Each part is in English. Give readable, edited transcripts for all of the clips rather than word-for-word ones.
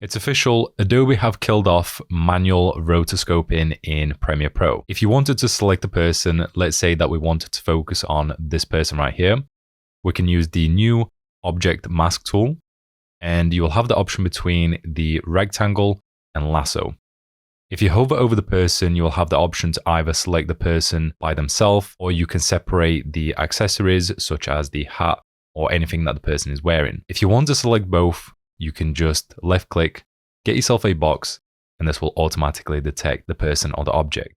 It's official, Adobe have killed off manual rotoscoping in Premiere Pro. If you wanted to select a person, let's say that we wanted to focus on this person right here, we can use the new Object Mask tool, and you will have the option between the rectangle and lasso. If you hover over the person, you'll have the option to either select the person by themselves, or you can separate the accessories such as the hat or anything that the person is wearing. If you want to select both, you can just left click, get yourself a box, and this will automatically detect the person or the object.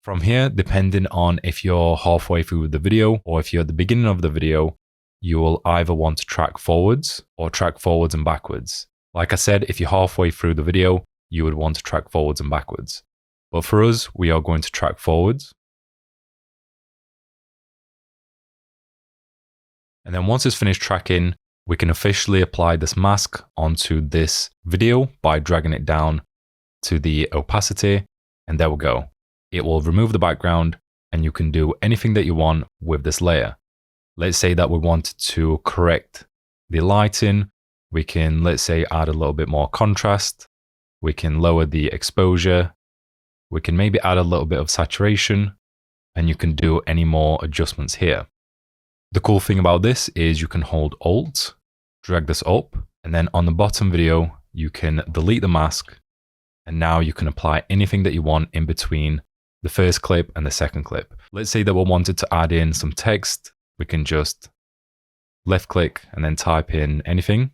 From here, depending on if you're halfway through the video or if you're at the beginning of the video, you will either want to track forwards or track forwards and backwards. Like I said, if you're halfway through the video, you would want to track forwards and backwards. But for us, we are going to track forwards. And then once it's finished tracking, we can officially apply this mask onto this video by dragging it down to the opacity, and there we go. It will remove the background, and you can do anything that you want with this layer. Let's say that we wanted to correct the lighting. We can, let's say, add a little bit more contrast. We can lower the exposure. We can maybe add a little bit of saturation, and you can do any more adjustments here. The cool thing about this is you can hold Alt, drag this up, and then on the bottom video, you can delete the mask, and now you can apply anything that you want in between the first clip and the second clip. Let's say that we wanted to add in some text. We can just left click and then type in anything.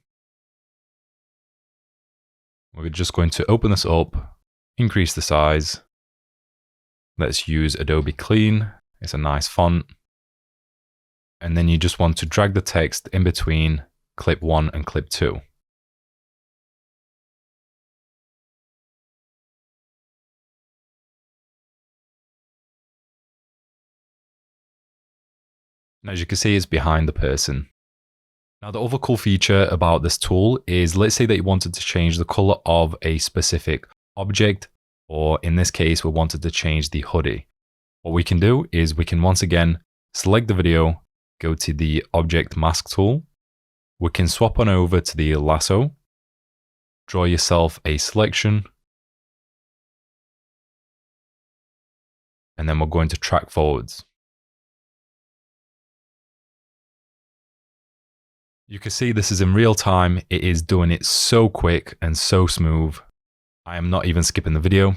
We're just going to open this up, increase the size. Let's use Adobe Clean. It's a nice font. And then you just want to drag the text in between clip 1 and clip 2. And as you can see, it's behind the person. Now, the other cool feature about this tool is, let's say that you wanted to change the color of a specific object, or in this case, we wanted to change the hoodie. What we can do is we can once again select the video, go to the Object Mask tool. We can swap on over to the lasso, draw yourself a selection, and then we're going to track forwards. You can see this is in real time. It is doing it so quick and so smooth. I am not even skipping the video.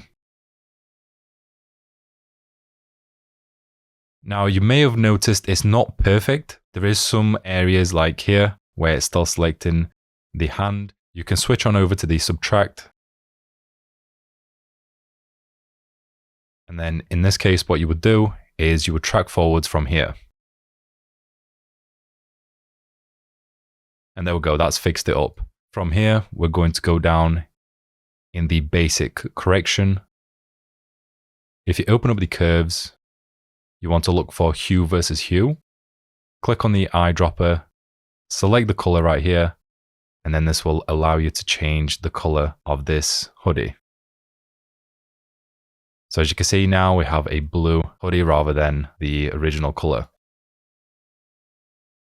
Now, you may have noticed it's not perfect. There is some areas like here where it's still selecting the hand. You can switch on over to the subtract. And then in this case, what you would do is you would track forwards from here. And there we go, that's fixed it up. From here, we're going to go down in the basic correction. If you open up the curves, you want to look for hue versus hue. Click on the eyedropper, select the color right here, and then this will allow you to change the color of this hoodie. So as you can see now, we have a blue hoodie rather than the original color.